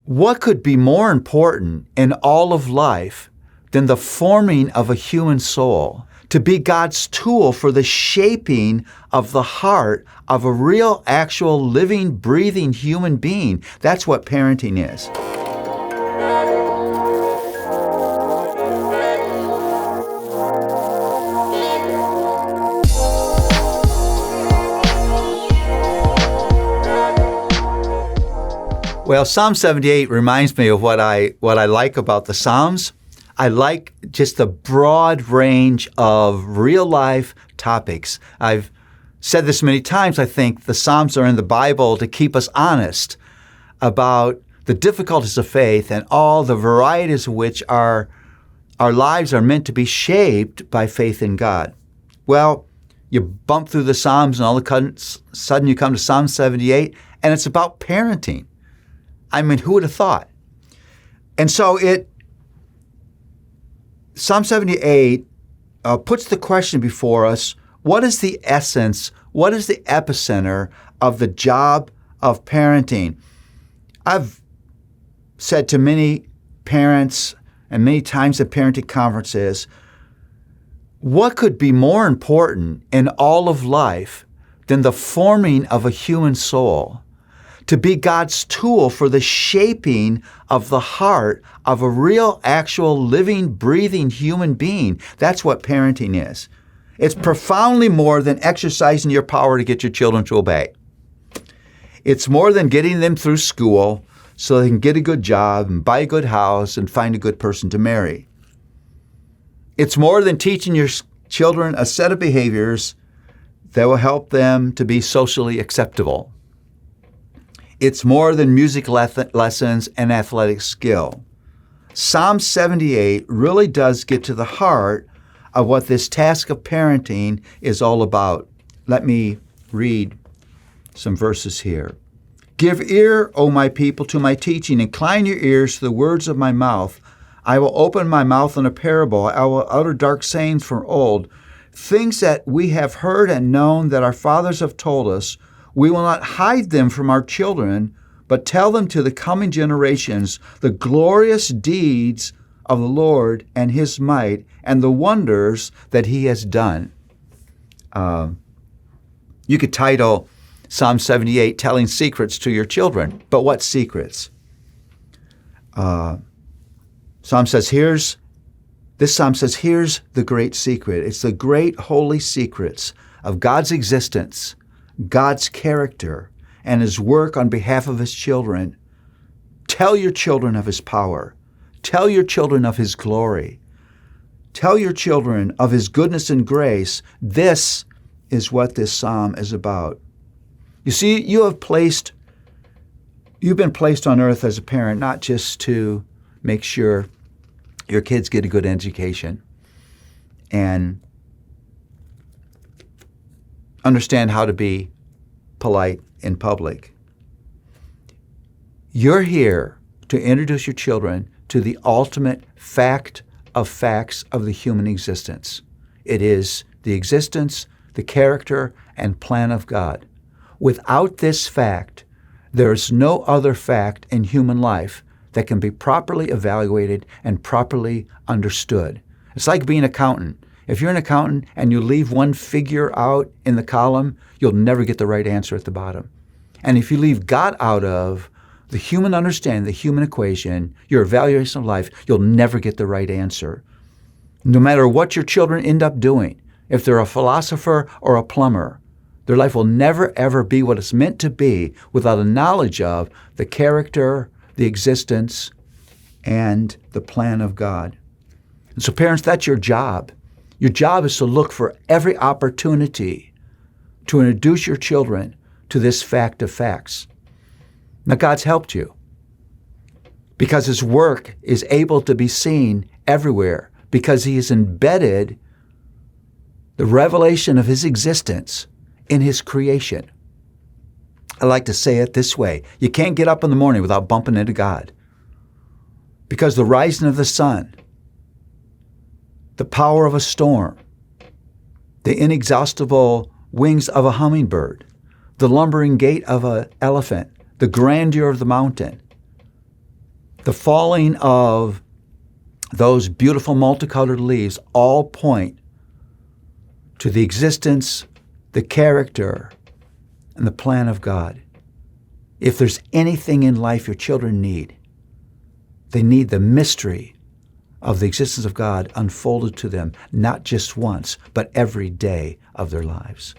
What could be more important in all of life than the forming of a human soul, to be God's tool for the shaping of the heart of a real, actual, living, breathing human being? That's what parenting is. Well, Psalm 78 reminds me of what I like about the Psalms. I like just the broad range of real life topics. I've said this many times. I think the Psalms are in the Bible to keep us honest about the difficulties of faith and all the varieties of which our lives are meant to be shaped by faith in God. Well, you bump through the Psalms and all of a sudden you come to Psalm 78 and it's about parenting. I mean, who would have thought? And so Psalm 78 puts the question before us, what is the essence, what is the epicenter of the job of parenting? I've said to many parents and many times at parenting conferences, what could be more important in all of life than the forming of a human soul, to be God's tool for the shaping of the heart of a real, actual, living, breathing human being? That's what parenting is. It's profoundly more than exercising your power to get your children to obey. It's more than getting them through school so they can get a good job and buy a good house and find a good person to marry. It's more than teaching your children a set of behaviors that will help them to be socially acceptable. It's more than music lessons and athletic skill. Psalm 78 really does get to the heart of what this task of parenting is all about. Let me read some verses here. Give ear, O my people, to my teaching. Incline your ears to the words of my mouth. I will open my mouth in a parable. I will utter dark sayings from old, things that we have heard and known that our fathers have told us. We will not hide them from our children, but tell them to the coming generations the glorious deeds of the Lord and His might and the wonders that He has done. You could title Psalm 78, Telling Secrets to Your Children. But what secrets? Psalm says, here's the great secret. It's the great holy secrets of God's existence, God's character, and His work on behalf of His children. Tell your children of His power. Tell your children of His glory. Tell your children of His goodness and grace. This is what this psalm is about. You see, you've been placed on earth as a parent not just to make sure your kids get a good education and understand how to be polite in public. You're here to introduce your children to the ultimate fact of facts of the human existence. It is the existence, the character, and plan of God. Without this fact, there is no other fact in human life that can be properly evaluated and properly understood. It's like being an accountant. If you're an accountant and you leave one figure out in the column, you'll never get the right answer at the bottom. And if you leave God out of the human understanding, the human equation, your evaluation of life, you'll never get the right answer. No matter what your children end up doing, if they're a philosopher or a plumber, their life will never, ever be what it's meant to be without a knowledge of the character, the existence, and the plan of God. And so parents, that's your job. Your job is to look for every opportunity to introduce your children to this fact of facts. Now, God's helped you because His work is able to be seen everywhere because He has embedded the revelation of His existence in His creation. I like to say it this way. You can't get up in the morning without bumping into God because the rising of the sun, the power of a storm, the inexhaustible wings of a hummingbird, the lumbering gait of an elephant, the grandeur of the mountain, The falling of those beautiful multicolored leaves all point to the existence, the character, and the plan of God. If there's anything in life your children need, they need the mystery of the existence of God unfolded to them, not just once, but every day of their lives.